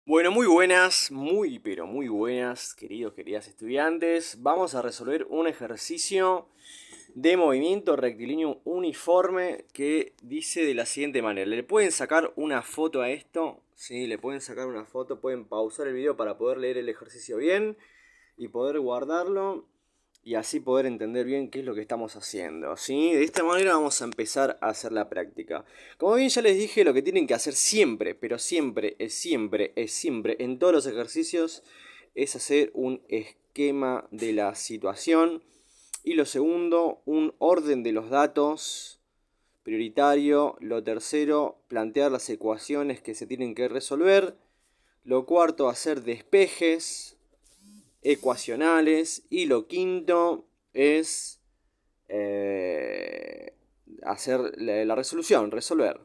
Bueno, muy buenas, muy pero muy buenas, queridas estudiantes. Vamos a resolver un ejercicio de movimiento rectilíneo uniforme que dice de la siguiente manera. Le pueden sacar una foto a esto, sí, le pueden sacar una foto, pueden pausar el video para poder leer el ejercicio bien y poder guardarlo y así poder entender bien qué es lo que estamos haciendo, ¿sí? De esta manera vamos a empezar a hacer la práctica. Como bien ya les dije, lo que tienen que hacer siempre, pero siempre, en todos los ejercicios, es hacer un esquema de la situación. Y lo segundo, un orden de los datos prioritario. Lo tercero, plantear las ecuaciones que se tienen que resolver. Lo cuarto, hacer despejes ecuacionales. Y lo quinto es hacer la resolución, resolver,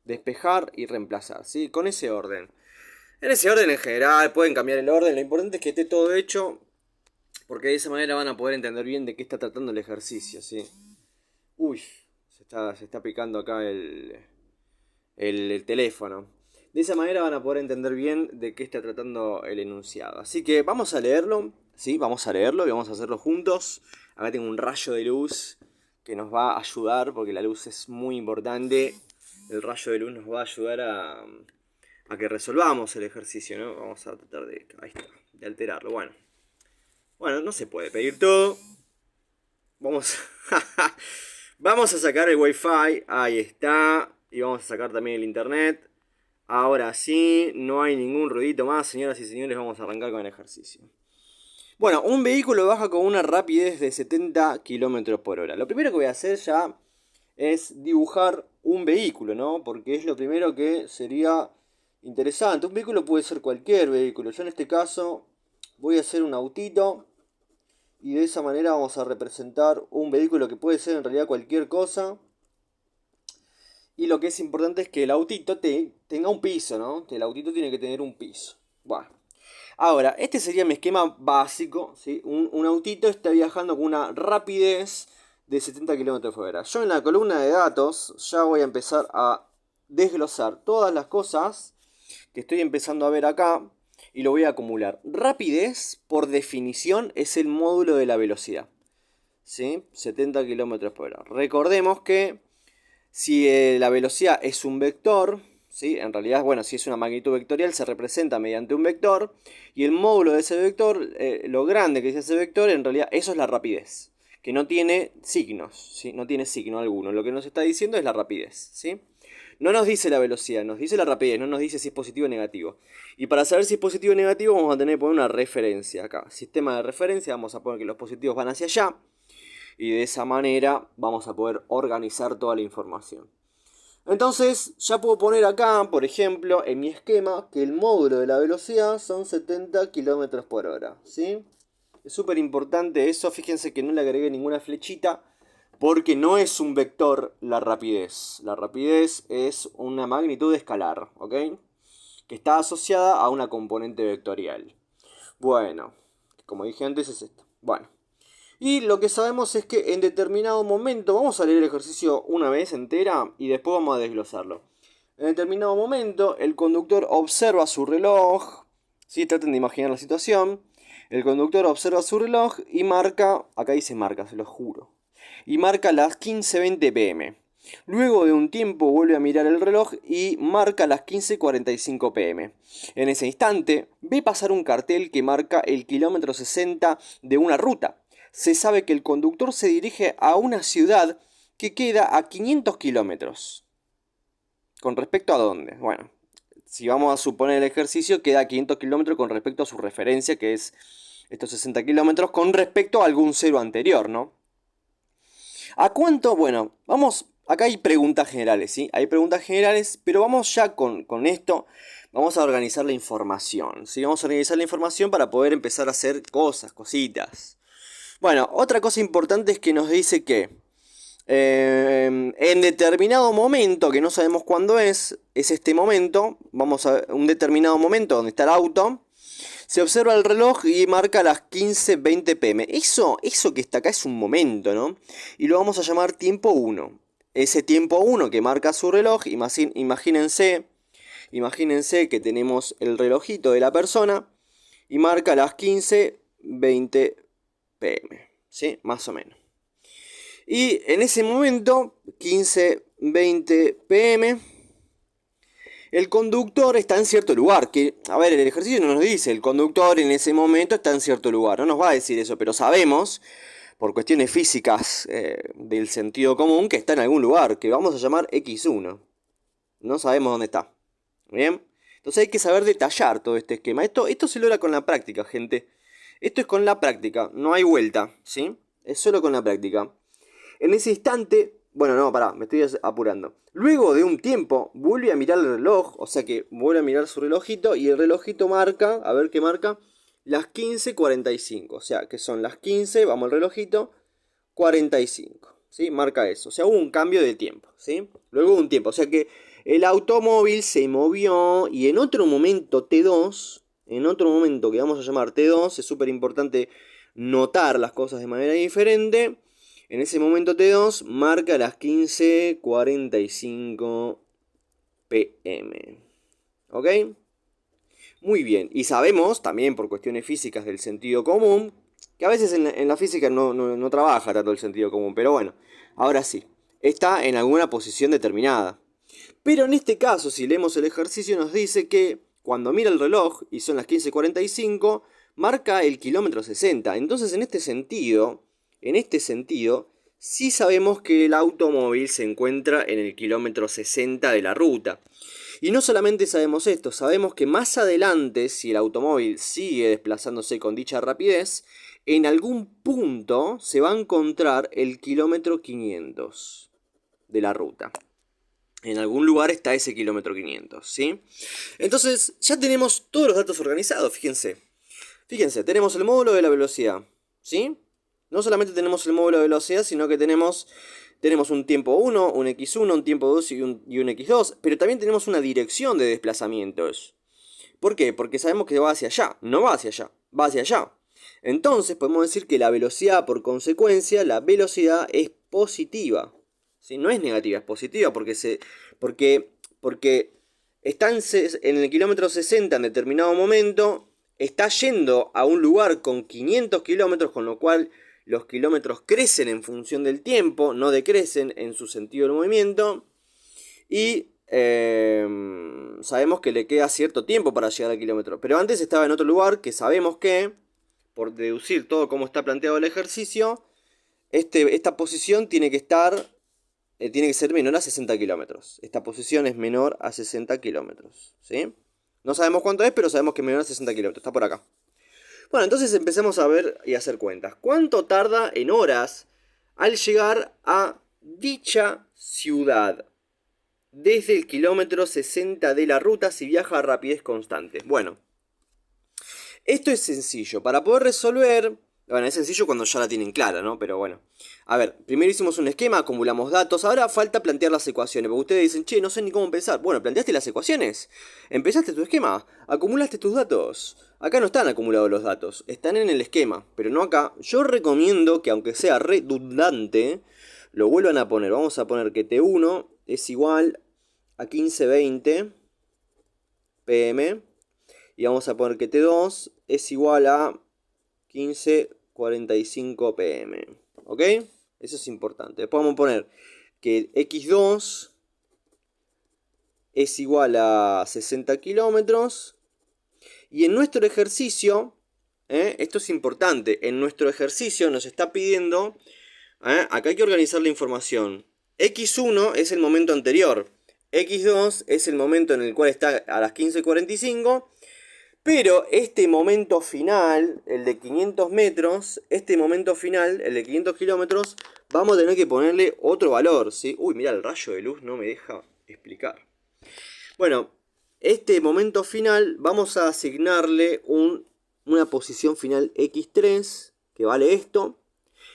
despejar y reemplazar, ¿sí? Con ese orden. En ese orden en general, pueden cambiar el orden, lo importante es que esté todo hecho, porque de esa manera van a poder entender bien de qué está tratando el ejercicio, ¿sí? Uy, se está picando acá el teléfono. De esa manera van a poder entender bien de qué está tratando el enunciado. Así que vamos a leerlo, ¿sí? Vamos a leerlo y vamos a hacerlo juntos. Acá tengo un rayo de luz que nos va a ayudar porque la luz es muy importante. El rayo de luz nos va a ayudar a que resolvamos el ejercicio, ¿no? Vamos a tratar de, ahí está, de alterarlo. Bueno, no se puede pedir todo. Vamos, vamos a sacar el wifi, ahí está. Y vamos a sacar también el internet. Ahora sí, no hay ningún ruidito más, señoras y señores, vamos a arrancar con el ejercicio. Bueno, un vehículo baja con una rapidez de 70 km por hora. Lo primero que voy a hacer ya es dibujar un vehículo, ¿no? Porque es lo primero que sería interesante. Un vehículo puede ser cualquier vehículo. Yo en este caso voy a hacer un autito. Y de esa manera vamos a representar un vehículo que puede ser en realidad cualquier cosa. Y lo que es importante es que el autito tenga un piso, ¿no? Que el autito tiene que tener un piso. Bueno. Ahora, este sería mi esquema básico, ¿sí? Un autito está viajando con una rapidez de 70 km por hora. Yo en la columna de datos ya voy a empezar a desglosar todas las cosas que estoy empezando a ver acá y lo voy a acumular. Rapidez, por definición, es el módulo de la velocidad, ¿sí? 70 km por hora. Recordemos que si la velocidad es un vector, ¿sí? En realidad, bueno, si es una magnitud vectorial se representa mediante un vector y el módulo de ese vector, lo grande que es ese vector, en realidad eso es la rapidez, que no tiene signos, ¿sí? No tiene signo alguno. Lo que nos está diciendo es la rapidez, ¿sí? No nos dice la velocidad, nos dice la rapidez, no nos dice si es positivo o negativo. Y para saber si es positivo o negativo vamos a tener que poner una referencia acá. Sistema de referencia, vamos a poner que los positivos van hacia allá. Y de esa manera vamos a poder organizar toda la información. Entonces ya puedo poner acá, por ejemplo, en mi esquema, que el módulo de la velocidad son 70 km por hora, ¿sí? Es súper importante eso, fíjense que no le agregué ninguna flechita, porque no es un vector la rapidez. La rapidez es una magnitud escalar, ¿ok? Que está asociada a una componente vectorial. Bueno, como dije antes es esto. Bueno. Y lo que sabemos es que en determinado momento, vamos a leer el ejercicio una vez entera y después vamos a desglosarlo. En determinado momento, el conductor observa su reloj, ¿sí? Traten de imaginar la situación. El conductor observa su reloj y marca, acá dice marca, se lo juro, y marca las 15:20 pm. Luego de un tiempo vuelve a mirar el reloj y marca las 15:45 pm. En ese instante ve pasar un cartel que marca el kilómetro 60 de una ruta. Se sabe que el conductor se dirige a una ciudad que queda a 500 kilómetros. ¿Con respecto a dónde? Bueno, si vamos a suponer el ejercicio, queda a 500 kilómetros con respecto a su referencia, que es estos 60 kilómetros, con respecto a algún cero anterior, ¿no? ¿A cuánto? Bueno, vamos, acá hay preguntas generales, ¿sí? Hay preguntas generales, pero vamos ya con esto, vamos a organizar la información, ¿sí? Vamos a organizar la información para poder empezar a hacer cositas. Bueno, otra cosa importante es que nos dice que en determinado momento, que no sabemos cuándo es este momento, vamos a un determinado momento donde está el auto, se observa el reloj y marca las 15:20 pm. Eso que está acá es un momento, ¿no? Y lo vamos a llamar tiempo 1. Ese tiempo 1 que marca su reloj, imagínense Imagínense que tenemos el relojito de la persona y marca las 15:20 pm, ¿sí? Más o menos. Y en ese momento, 15:20 pm, el conductor está en cierto lugar. Que, a ver, el ejercicio no nos dice, el conductor en ese momento está en cierto lugar. No nos va a decir eso, pero sabemos, por cuestiones físicas del sentido común, que está en algún lugar, que vamos a llamar X1. No sabemos dónde está. ¿Bien? Entonces hay que saber detallar todo este esquema. Esto se logra con la práctica, gente. Esto es con la práctica, no hay vuelta, ¿sí? Es solo con la práctica. En ese instante, bueno, no, pará, me estoy apurando. Luego de un tiempo, vuelve a mirar el reloj, o sea que vuelve a mirar su relojito y el relojito marca, a ver qué marca, las 15:45. O sea que son las 15, vamos al relojito, 45. ¿Sí? Marca eso. O sea, hubo un cambio de tiempo, ¿sí? Luego de un tiempo, o sea que el automóvil se movió y en otro momento T2, en otro momento que vamos a llamar T2, es súper importante notar las cosas de manera diferente. En ese momento T2 marca las 15:45 pm. ¿Ok? Muy bien. Y sabemos, también por cuestiones físicas del sentido común, que a veces en la física no trabaja tanto el sentido común, pero bueno, ahora sí. Está en alguna posición determinada. Pero en este caso, si leemos el ejercicio, nos dice que cuando mira el reloj, y son las 15:45, marca el kilómetro 60. Entonces, en este sentido, sí sabemos que el automóvil se encuentra en el kilómetro 60 de la ruta. Y no solamente sabemos esto, sabemos que más adelante, si el automóvil sigue desplazándose con dicha rapidez, en algún punto se va a encontrar el kilómetro 500 de la ruta. En algún lugar está ese kilómetro 500, ¿sí? Entonces, ya tenemos todos los datos organizados, fíjense. Fíjense, tenemos el módulo de la velocidad, ¿sí? No solamente tenemos el módulo de velocidad, sino que tenemos un tiempo 1, un x1, un tiempo 2 y un x2, pero también tenemos una dirección de desplazamientos. ¿Por qué? Porque sabemos que va hacia allá, no va hacia allá, va hacia allá. Entonces podemos decir que la velocidad, por consecuencia, la velocidad es positiva. ¿Sí? No es negativa, es positiva porque está en el kilómetro 60 en determinado momento, está yendo a un lugar con 500 kilómetros, con lo cual los kilómetros crecen en función del tiempo, no decrecen en su sentido del movimiento. Y sabemos que le queda cierto tiempo para llegar al kilómetro. Pero antes estaba en otro lugar que sabemos que, por deducir todo cómo está planteado el ejercicio, esta posición tiene que ser menor a 60 kilómetros. Esta posición es menor a 60 kilómetros. ¿Sí? No sabemos cuánto es, pero sabemos que es menor a 60 kilómetros. Está por acá. Bueno, entonces empecemos a ver y a hacer cuentas. ¿Cuánto tarda en horas al llegar a dicha ciudad? Desde el kilómetro 60 de la ruta si viaja a rapidez constante. Bueno, esto es sencillo. Para poder resolver... Bueno, es sencillo cuando ya la tienen clara, ¿no? Pero bueno. A ver, primero hicimos un esquema, acumulamos datos. Ahora falta plantear las ecuaciones. Porque ustedes dicen, che, no sé ni cómo empezar. Bueno, planteaste las ecuaciones. Empezaste tu esquema. Acumulaste tus datos. Acá no están acumulados los datos. Están en el esquema, pero no acá. Yo recomiendo que, aunque sea redundante, lo vuelvan a poner. Vamos a poner que T1 es igual a 15:20 pm. Y vamos a poner que T2 es igual a 15:45 pm. ¿Ok? Eso es importante. Después vamos a poner que X2 es igual a 60 kilómetros. Y en nuestro ejercicio, esto es importante, en nuestro ejercicio nos está pidiendo, acá hay que organizar la información. X1 es el momento anterior. X2 es el momento en el cual está a las 15:45. Pero este momento final, el de 500 metros, este momento final, el de 500 kilómetros, vamos a tener que ponerle otro valor, ¿sí? Uy, mira, el rayo de luz no me deja explicar. Bueno, este momento final vamos a asignarle una posición final X3, que vale esto,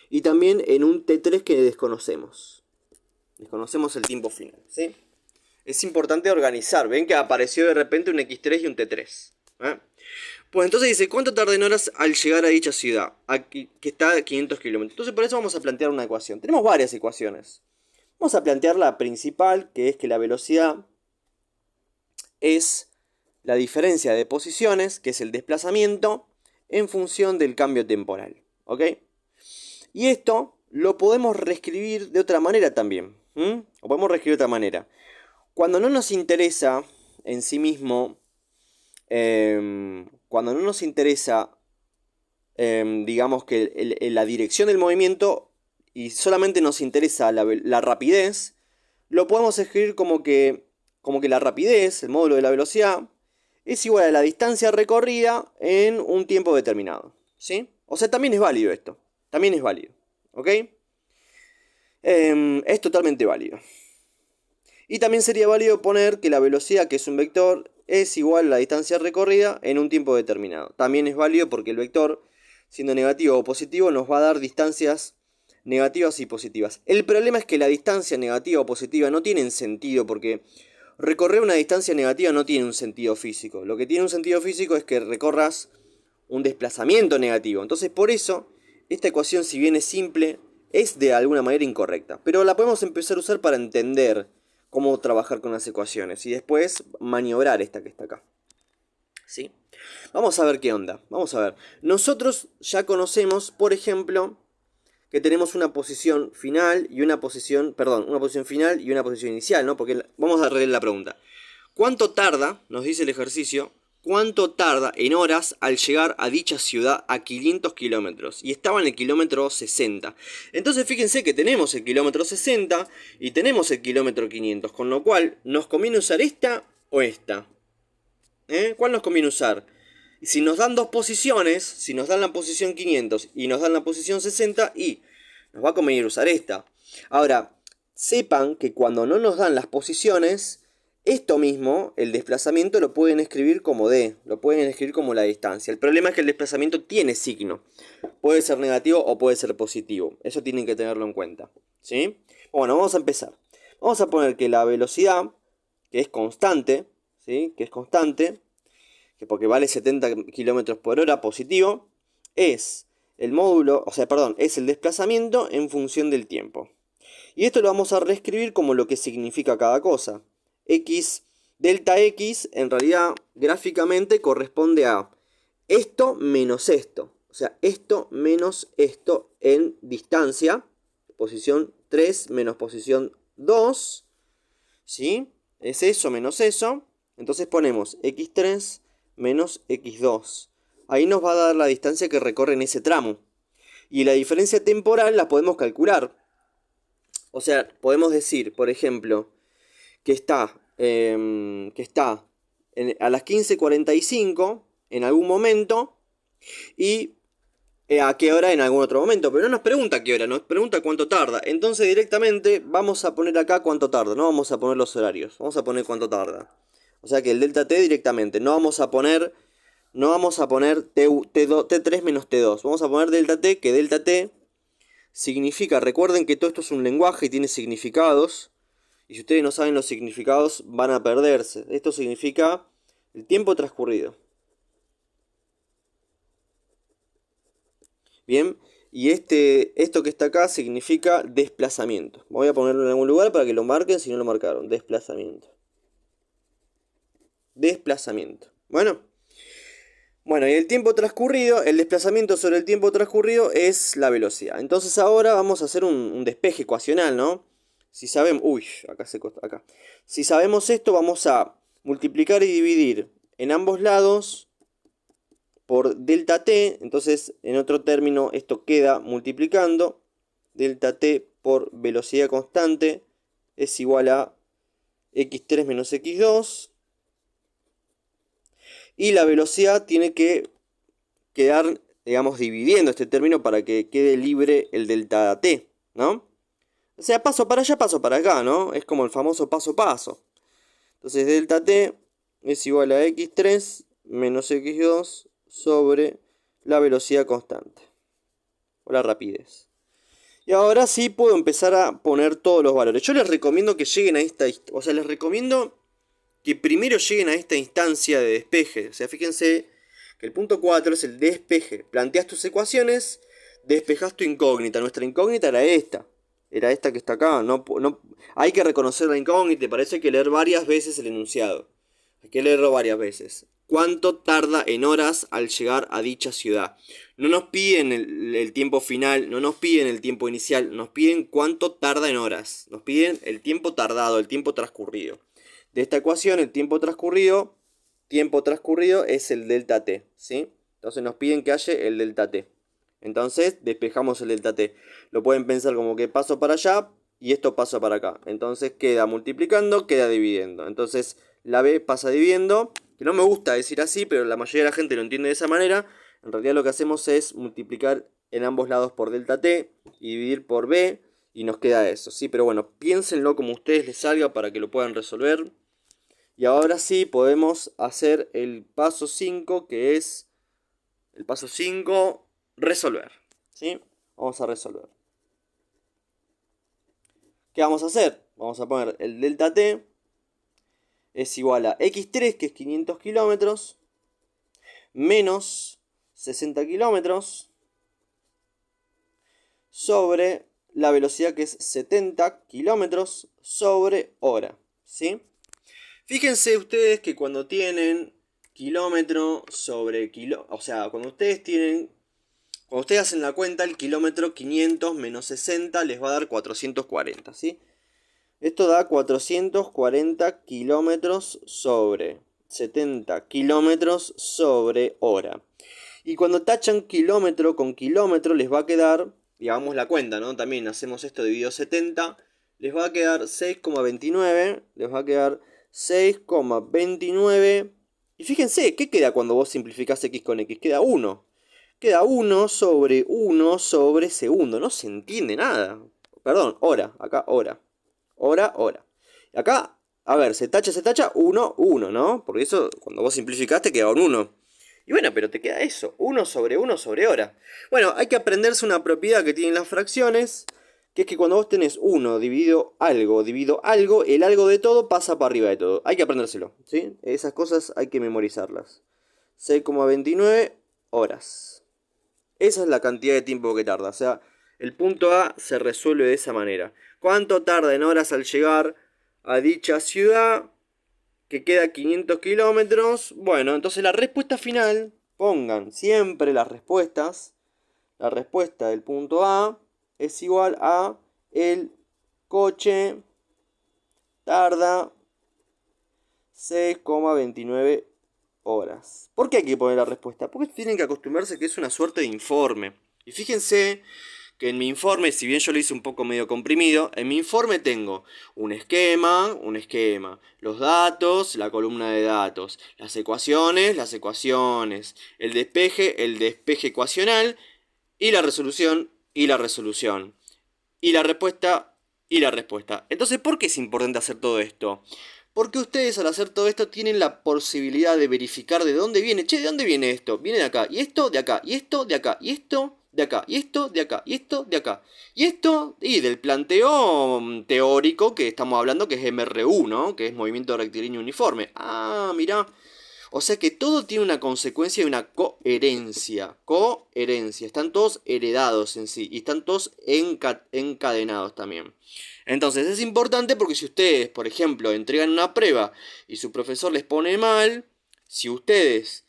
y también en un T3 que desconocemos. Desconocemos el tiempo final, ¿sí? Es importante organizar, ven que apareció de repente un X3 y un T3. Pues entonces dice, ¿cuánto tarda en horas al llegar a dicha ciudad? Aquí, que está a 500 kilómetros. Entonces por eso vamos a plantear una ecuación. Tenemos varias ecuaciones. Vamos a plantear la principal, que es que la velocidad es la diferencia de posiciones, que es el desplazamiento, en función del cambio temporal. ¿Ok? Y esto lo podemos reescribir de otra manera también. Lo podemos reescribir de otra manera. Cuando no nos interesa en sí mismo, cuando no nos interesa, digamos que la dirección del movimiento y solamente nos interesa la rapidez, lo podemos escribir como que la rapidez, el módulo de la velocidad, es igual a la distancia recorrida en un tiempo determinado. ¿Sí? O sea, también es válido esto. También es válido. ¿Ok? Es totalmente válido. Y también sería válido poner que la velocidad, que es un vector, es igual a la distancia recorrida en un tiempo determinado. También es válido porque el vector, siendo negativo o positivo, nos va a dar distancias negativas y positivas. El problema es que la distancia negativa o positiva no tienen sentido porque recorrer una distancia negativa no tiene un sentido físico. Lo que tiene un sentido físico es que recorras un desplazamiento negativo. Entonces, por eso, esta ecuación, si bien es simple, es de alguna manera incorrecta. Pero la podemos empezar a usar para entender cómo trabajar con las ecuaciones y después maniobrar esta que está acá. ¿Sí? Vamos a ver qué onda. Vamos a ver. Nosotros ya conocemos, por ejemplo, que tenemos una posición final y una posición, una posición final y una posición inicial, ¿no? Porque vamos a arreglar la pregunta. ¿Cuánto tarda, nos dice el ejercicio, cuánto tarda en horas al llegar a dicha ciudad a 500 kilómetros? Y estaba en el kilómetro 60. Entonces fíjense que tenemos el kilómetro 60 y tenemos el kilómetro 500, con lo cual, ¿nos conviene usar esta o esta? ¿Cuál nos conviene usar? Si nos dan dos posiciones, si nos dan la posición 500 y nos dan la posición 60, y nos va a convenir usar esta. Ahora, sepan que cuando no nos dan las posiciones, esto mismo, el desplazamiento, lo pueden escribir como D, lo pueden escribir como la distancia. El problema es que el desplazamiento tiene signo. Puede ser negativo o puede ser positivo. Eso tienen que tenerlo en cuenta. ¿Sí? Bueno, vamos a empezar. Vamos a poner que la velocidad, que es constante, ¿sí? Que es constante, que porque vale 70 km por hora positivo, es el módulo, es el desplazamiento en función del tiempo. Y esto lo vamos a reescribir como lo que significa cada cosa. Delta X, en realidad, gráficamente corresponde a esto menos esto. O sea, esto menos esto en distancia. Posición 3 menos posición 2. ¿Sí? Es eso menos eso. Entonces ponemos x3 menos x2. Ahí nos va a dar la distancia que recorre en ese tramo. Y la diferencia temporal la podemos calcular. O sea, podemos decir, por ejemplo, que está a las 15:45 en algún momento y a qué hora en algún otro momento. Pero no nos pregunta qué hora, nos pregunta cuánto tarda. Entonces directamente vamos a poner acá cuánto tarda. No vamos a poner los horarios, vamos a poner cuánto tarda. O sea que el delta t directamente. No vamos a poner T3 menos T2. Vamos a poner delta t, que delta t significa, recuerden que todo esto es un lenguaje y tiene significados. Y si ustedes no saben los significados, van a perderse. Esto significa el tiempo transcurrido. Bien, y esto que está acá significa desplazamiento. Voy a ponerlo en algún lugar para que lo marquen si no lo marcaron. Desplazamiento. Desplazamiento. Bueno, y el tiempo transcurrido, el desplazamiento sobre el tiempo transcurrido es la velocidad. Entonces ahora vamos a hacer un despeje ecuacional, ¿no? Si sabemos, acá. Si sabemos esto, vamos a multiplicar y dividir en ambos lados por delta t. Entonces, en otro término, esto queda multiplicando. Delta t por velocidad constante es igual a x3 menos x2. Y la velocidad tiene que quedar, digamos, dividiendo este término para que quede libre el delta t, ¿no? O sea, paso para allá, paso para acá, ¿no? Es como el famoso paso a paso. Entonces, delta t es igual a x3 menos x2 sobre la velocidad constante. O la rapidez. Y ahora sí puedo empezar a poner todos los valores. Yo les recomiendo que lleguen a les recomiendo que primero lleguen a esta instancia de despeje. O sea, fíjense que el punto 4 es el despeje. Planteas tus ecuaciones, despejas tu incógnita. Nuestra incógnita era esta. Era esta que está acá. No, hay que reconocer la incógnita. Parece que leer varias veces el enunciado. Hay que leerlo varias veces. ¿Cuánto tarda en horas al llegar a dicha ciudad? No nos piden el tiempo final, no nos piden el tiempo inicial, nos piden cuánto tarda en horas. Nos piden el tiempo tardado, el tiempo transcurrido. De esta ecuación, el tiempo transcurrido es el delta t, ¿sí? Entonces nos piden que haya el delta t. Entonces despejamos el delta t. Lo pueden pensar como que paso para allá y esto pasa para acá. Entonces queda multiplicando, queda dividiendo. Entonces la b pasa dividiendo, que no me gusta decir así, pero la mayoría de la gente lo entiende de esa manera. En realidad lo que hacemos es multiplicar en ambos lados por delta t y dividir por b y nos queda eso, ¿sí? Pero bueno, piénsenlo como a ustedes les salga para que lo puedan resolver. Y ahora sí podemos hacer el paso 5, que es el paso 5, resolver, ¿sí? Vamos a resolver. ¿Qué vamos a hacer? Vamos a poner el delta t es igual a x3, que es 500 kilómetros, menos 60 kilómetros, sobre la velocidad, que es 70 kilómetros sobre hora, ¿sí? Fíjense ustedes que cuando tienen kilómetro sobre o sea, cuando ustedes hacen la cuenta, el kilómetro 500 menos 60 les va a dar 440, ¿sí? Esto da 440 kilómetros sobre 70 kilómetros sobre hora. Y cuando tachan kilómetro con kilómetro les va a quedar, y hagamos la cuenta, ¿no? También hacemos esto dividido 70, les va a quedar 6,29, les va a quedar 6,29. Y fíjense, ¿qué queda cuando vos simplificás x con x? Queda 1. Queda 1 sobre segundo. No se entiende nada. Perdón, hora. Acá, hora. Hora. Acá, a ver, se tacha, 1, 1, ¿no? Porque eso, cuando vos simplificaste, queda un 1. Y bueno, pero te queda eso, 1 sobre hora. Bueno, hay que aprenderse una propiedad que tienen las fracciones, que es que cuando vos tenés 1 dividido algo, el algo de todo pasa para arriba de todo. Hay que aprendérselo, ¿sí? Esas cosas hay que memorizarlas. 6,29 horas. Esa es la cantidad de tiempo que tarda. O sea, el punto A se resuelve de esa manera. ¿Cuánto tarda en horas al llegar a dicha ciudad? Que queda 500 kilómetros. Bueno, entonces la respuesta final, pongan siempre las respuestas. La respuesta del punto A es igual a el coche tarda 6,29 horas. ¿Por qué hay que poner la respuesta? Porque tienen que acostumbrarse que es una suerte de informe. Y fíjense que en mi informe, si bien yo lo hice un poco medio comprimido, en mi informe tengo un esquema, los datos, la columna de datos, las ecuaciones, el despeje ecuacional, y la resolución, y la respuesta. Entonces, ¿por qué es importante hacer todo esto? Porque ustedes, al hacer todo esto, tienen la posibilidad de verificar de dónde viene. Che, ¿de dónde viene esto? Viene de acá, y esto de acá, y esto de acá, y esto de acá, y esto de acá, y esto de acá. Y esto, y del planteo teórico que estamos hablando, que es MRU, ¿no? Que es Movimiento Rectilíneo Uniforme. Ah, mirá. O sea que todo tiene una consecuencia y una coherencia. Están todos heredados en sí. Y están todos encadenados también. Entonces es importante porque si ustedes, por ejemplo, entregan una prueba y su profesor les pone mal, si ustedes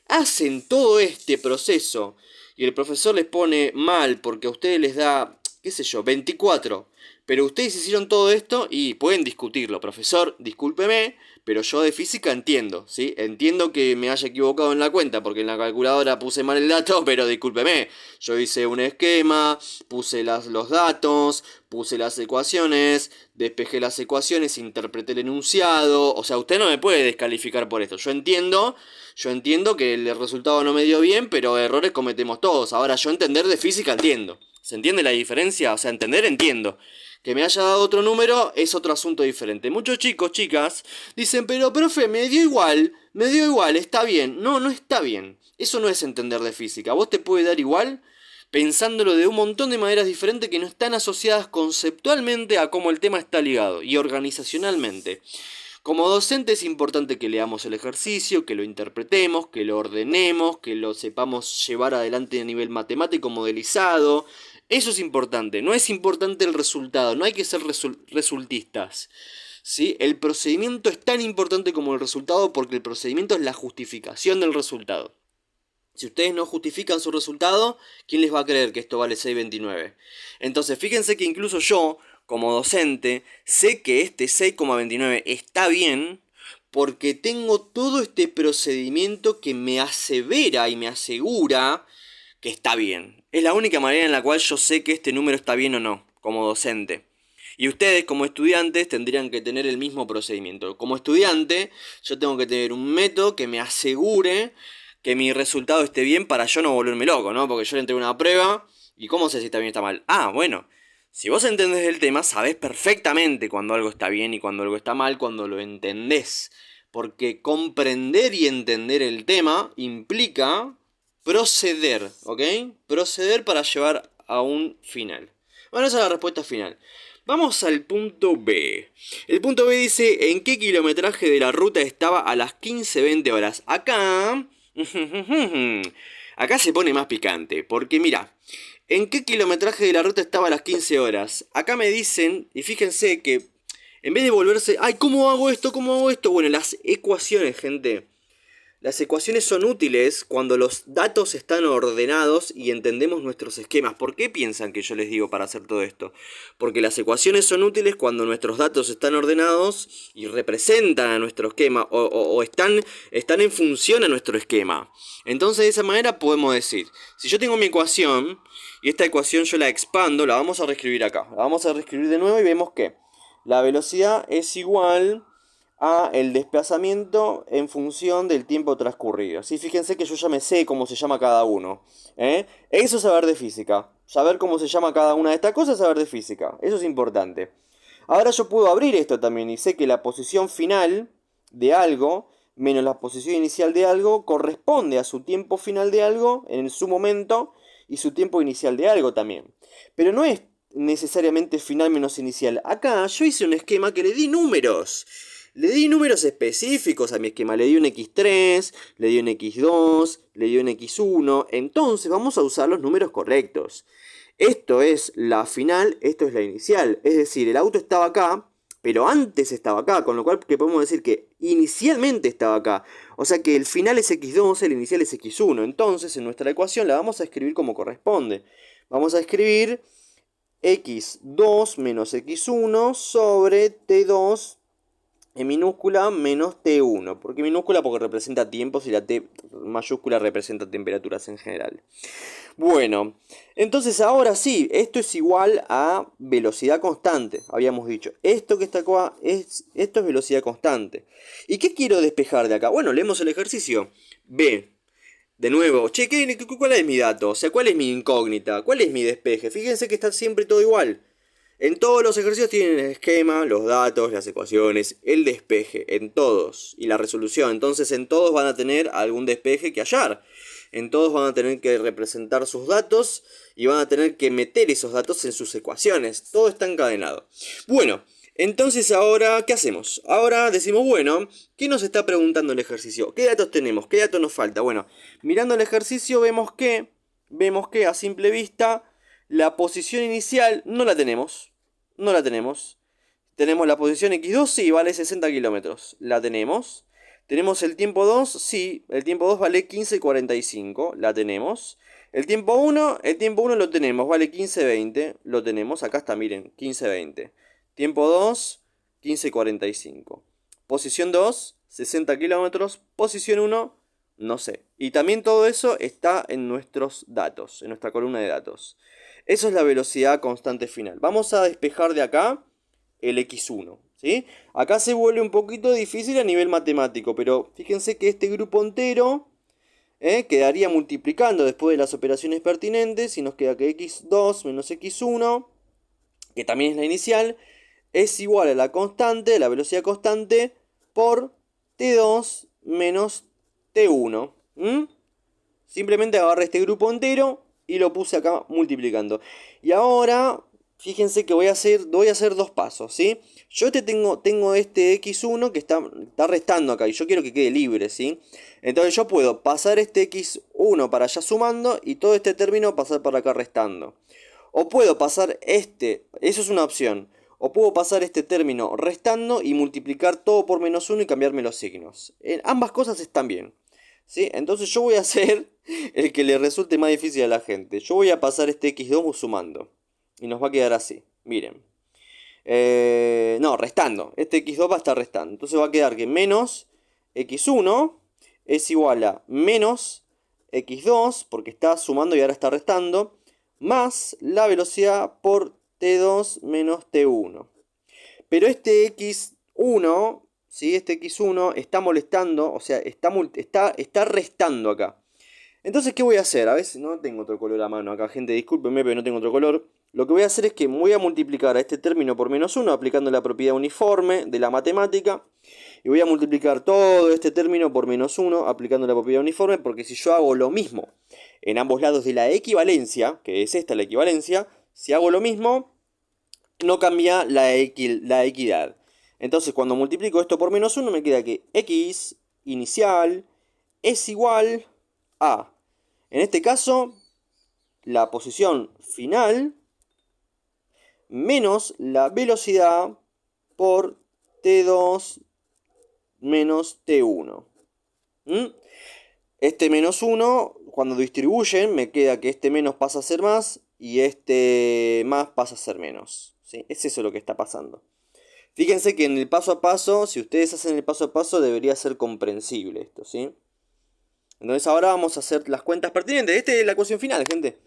hacen todo este proceso y el profesor les pone mal porque a ustedes les da, qué sé yo, 24, pero ustedes hicieron todo esto y pueden discutirlo. Profesor, discúlpeme, pero yo de física entiendo, ¿sí? Entiendo que me haya equivocado en la cuenta porque en la calculadora puse mal el dato, pero discúlpeme. Yo hice un esquema, puse los datos, puse las ecuaciones, despejé las ecuaciones, interpreté el enunciado. O sea, usted no me puede descalificar por esto. Yo entiendo que el resultado no me dio bien, pero errores cometemos todos. Ahora, yo entender de física entiendo. ¿Se entiende la diferencia? O sea, entender entiendo. Que me haya dado otro número es otro asunto diferente. Muchos chicos, chicas, dicen, pero profe, me dio igual, está bien. No, no está bien. Eso no es entender de física. Vos te puede dar igual pensándolo de un montón de maneras diferentes que no están asociadas conceptualmente a cómo el tema está ligado y organizacionalmente. Como docente es importante que leamos el ejercicio, que lo interpretemos, que lo ordenemos, que lo sepamos llevar adelante a nivel matemático modelizado. Eso es importante, no es importante el resultado, no hay que ser resultistas. ¿sí? El procedimiento es tan importante como el resultado porque el procedimiento es la justificación del resultado. Si ustedes no justifican su resultado, ¿quién les va a creer que esto vale 6,29? Entonces, fíjense que incluso yo, como docente, sé que este 6,29 está bien porque tengo todo este procedimiento que me asevera y me asegura que está bien. Es la única manera en la cual yo sé que este número está bien o no, como docente. Y ustedes como estudiantes tendrían que tener el mismo procedimiento. Como estudiante, yo tengo que tener un método que me asegure que mi resultado esté bien para yo no volverme loco, ¿no? Porque yo le entrego una prueba y ¿cómo sé si está bien o está mal? Ah, bueno, si vos entendés el tema, sabés perfectamente cuando algo está bien y cuando algo está mal, cuando lo entendés. Porque comprender y entender el tema implica proceder, ¿ok? Proceder para llevar a un final. Bueno, esa es la respuesta final. Vamos al punto B. El punto B dice, ¿en qué kilometraje de la ruta estaba a las 15:20 horas? Acá... Acá se pone más picante, porque mira, ¿en qué kilometraje de la ruta estaba a las 15 horas? Acá me dicen, y fíjense que en vez de volverse, ay, ¿cómo hago esto? ¿Cómo hago esto? Bueno, las ecuaciones, gente. Las ecuaciones son útiles cuando los datos están ordenados y entendemos nuestros esquemas. ¿Por qué piensan que yo les digo para hacer todo esto? Porque las ecuaciones son útiles cuando nuestros datos están ordenados y representan a nuestro esquema o están en función a nuestro esquema. Entonces de esa manera podemos decir, si yo tengo mi ecuación y esta ecuación yo la expando, la vamos a reescribir acá. La vamos a reescribir de nuevo y vemos que la velocidad es igual a el desplazamiento en función del tiempo transcurrido. ¿Sí? Fíjense que yo ya me sé cómo se llama cada uno. Eso es saber de física. Saber cómo se llama cada una de estas cosas es saber de física. Eso es importante. Ahora yo puedo abrir esto también y sé que la posición final de algo menos la posición inicial de algo corresponde a su tiempo final de algo en su momento y su tiempo inicial de algo también. Pero no es necesariamente final menos inicial. Acá yo hice un esquema que le di números. Le di números específicos a mi esquema. Le di un x3, le di un x2, le di un x1. Entonces vamos a usar los números correctos. Esto es la final, esto es la inicial. Es decir, el auto estaba acá, pero antes estaba acá. Con lo cual que podemos decir que inicialmente estaba acá. O sea que el final es x2, el inicial es x1. Entonces en nuestra ecuación la vamos a escribir como corresponde. Vamos a escribir x2 menos x1 sobre t2 en minúscula menos T1. ¿Por qué minúscula? Porque representa tiempos y la T mayúscula representa temperaturas en general. Bueno, entonces ahora sí, esto es igual a velocidad constante, habíamos dicho. Esto que está acá, esto es velocidad constante. ¿Y qué quiero despejar de acá? Bueno, leemos el ejercicio. B. De nuevo, che, ¿cuál es mi dato? O sea, ¿cuál es mi incógnita? ¿Cuál es mi despeje? Fíjense que está siempre todo igual. En todos los ejercicios tienen el esquema, los datos, las ecuaciones, el despeje, en todos, y la resolución. Entonces en todos van a tener algún despeje que hallar. En todos van a tener que representar sus datos y van a tener que meter esos datos en sus ecuaciones. Todo está encadenado. Bueno, entonces ahora, ¿qué hacemos? Ahora decimos, bueno, ¿qué nos está preguntando el ejercicio? ¿Qué datos tenemos? ¿Qué datos nos falta? Bueno, mirando el ejercicio vemos que a simple vista la posición inicial no la tenemos. No la tenemos. Tenemos la posición x2, sí, vale 60 kilómetros. La tenemos. Tenemos el tiempo 2, sí, el tiempo 2 vale 15:45. La tenemos. El tiempo 1 lo tenemos, vale 15:20. Lo tenemos, acá está, miren, 15:20. Tiempo 2, 15:45. Posición 2, 60 kilómetros. Posición 1, no sé. Y también todo eso está en nuestros datos, en nuestra columna de datos. Eso es la velocidad constante final. Vamos a despejar de acá el x1, ¿sí? Acá se vuelve un poquito difícil a nivel matemático, pero fíjense que este grupo entero quedaría multiplicando después de las operaciones pertinentes y nos queda que x2 menos x1, que también es la inicial, es igual a la constante, la velocidad constante, por t2 menos t1. Simplemente agarré este grupo entero y lo puse acá multiplicando. Y ahora, fíjense que voy a hacer dos pasos, ¿sí? Yo tengo este x1 que está restando acá y yo quiero que quede libre, ¿sí? Entonces yo puedo pasar este x1 para allá sumando y todo este término pasar para acá restando. O puedo pasar eso es una opción. O puedo pasar este término restando y multiplicar todo por -1 y cambiarme los signos. Ambas cosas están bien. ¿Sí? Entonces yo voy a hacer el que le resulte más difícil a la gente. Yo voy a pasar este x2 sumando. Y nos va a quedar así. Miren. No, restando. Este x2 va a estar restando. Entonces va a quedar que menos x1 es igual a menos x2, porque está sumando y ahora está restando, más la velocidad por t2 menos t1. Pero este x1, ¿sí? Este x1 está molestando, o sea, está restando acá. Entonces, ¿qué voy a hacer? A ver si no tengo otro color a mano acá, gente, discúlpenme, pero no tengo otro color. Lo que voy a hacer es que voy a multiplicar a este término por -1 aplicando la propiedad uniforme de la matemática. Y voy a multiplicar todo este término por -1 aplicando la propiedad uniforme, porque si yo hago lo mismo en ambos lados de la equivalencia, que es esta la equivalencia, si hago lo mismo, no cambia la equidad. Entonces, cuando multiplico esto por -1, me queda que x inicial es igual a, en este caso, la posición final menos la velocidad por t2 menos t1. Este -1, cuando distribuyen, me queda que este menos pasa a ser más y este más pasa a ser menos. ¿Sí? Es eso lo que está pasando. Fíjense que en el paso a paso, si ustedes hacen el paso a paso, debería ser comprensible esto, ¿sí? Entonces ahora vamos a hacer las cuentas pertinentes. Esta es la ecuación final, gente.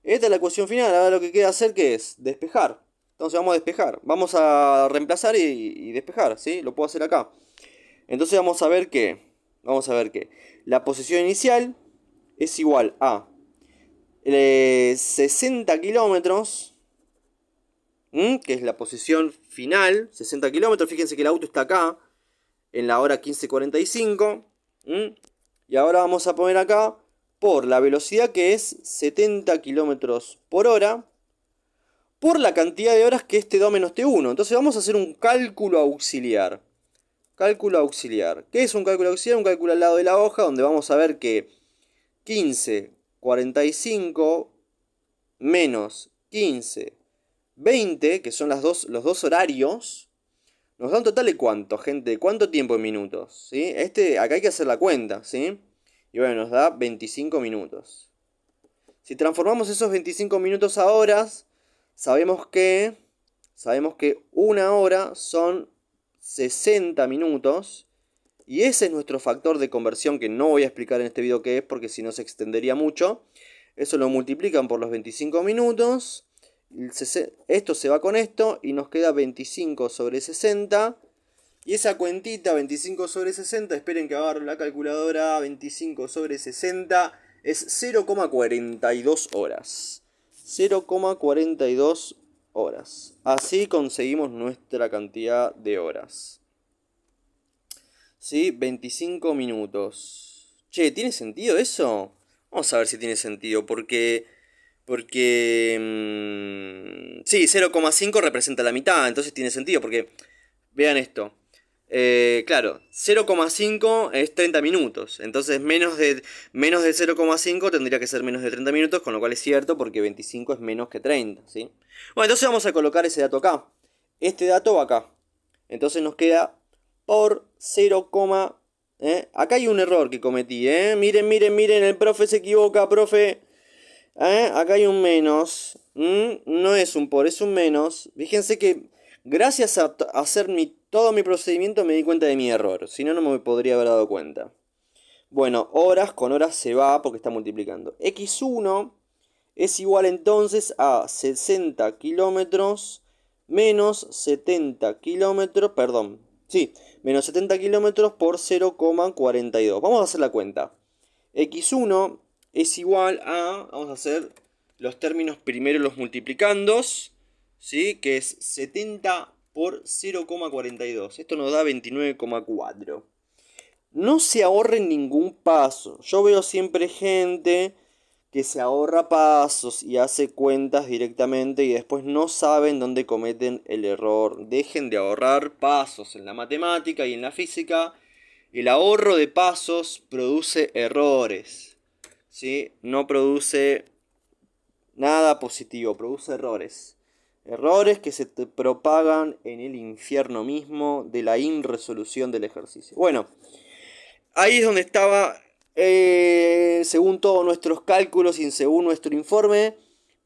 Esta es la ecuación final. Ahora lo que queda hacer, ¿qué es? Despejar. Entonces vamos a despejar. Vamos a reemplazar y despejar, ¿sí? Lo puedo hacer acá. Entonces vamos a ver que la posición inicial es igual a 60 kilómetros, que es la posición final, 60 kilómetros. Fíjense que el auto está acá, en la hora 15:45. Y ahora vamos a poner acá por la velocidad, que es 70 kilómetros por hora, por la cantidad de horas que es T2 menos T1. Entonces vamos a hacer un cálculo auxiliar. Cálculo auxiliar. ¿Qué es un cálculo auxiliar? Un cálculo al lado de la hoja donde vamos a ver que 15:45 menos 15:20, que son los dos horarios, nos da un total de ¿cuánto, gente? ¿Cuánto tiempo en minutos? ¿Sí? Acá hay que hacer la cuenta, ¿sí? Y bueno, nos da 25 minutos. Si transformamos esos 25 minutos a horas, sabemos que una hora son 60 minutos. Y ese es nuestro factor de conversión, que no voy a explicar en este video qué es, porque si no se extendería mucho. Eso lo multiplican por los 25 minutos. Esto se va con esto y nos queda 25 sobre 60. Y esa cuentita, 25 sobre 60, esperen que agarro la calculadora, 25 sobre 60 es 0,42 horas. 0,42 horas. Así conseguimos nuestra cantidad de horas. ¿Sí? 25 minutos. Che, ¿tiene sentido eso? Vamos a ver si tiene sentido, porque sí, 0,5 representa la mitad, entonces tiene sentido, porque vean esto. Claro, 0,5 es 30 minutos, entonces menos de 0,5 tendría que ser menos de 30 minutos, con lo cual es cierto, porque 25 es menos que 30, ¿sí? Bueno, entonces vamos a colocar ese dato acá. Este dato va acá. Entonces nos queda por 0, acá hay un error que cometí, miren, el profe se equivoca, profe. Acá hay un menos. No es un por, es un menos. Fíjense que gracias a hacer todo mi procedimiento me di cuenta de mi error. Si no, no me podría haber dado cuenta. Bueno, horas con horas se va porque está multiplicando. X1 es igual entonces a 60 kilómetros menos 70 kilómetros, perdón. Sí, menos 70 kilómetros por 0,42. Vamos a hacer la cuenta. X1 es igual a, vamos a hacer los términos primero los multiplicandos, ¿sí? Que es 70 por 0,42. Esto nos da 29,4. No se ahorren ningún paso. Yo veo siempre gente que se ahorra pasos y hace cuentas directamente y después no saben dónde cometen el error. Dejen de ahorrar pasos en la matemática y en la física. El ahorro de pasos produce errores, ¿sí? No produce nada positivo, produce errores. Errores que se te propagan en el infierno mismo de la irresolución del ejercicio. Bueno, ahí es donde estaba, según todos nuestros cálculos y según nuestro informe,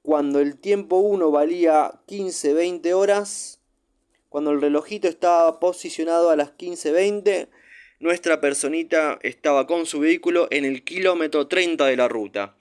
cuando el tiempo 1 valía 15-20 horas, cuando el relojito estaba posicionado a las 15:20, nuestra personita estaba con su vehículo en el kilómetro 30 de la ruta.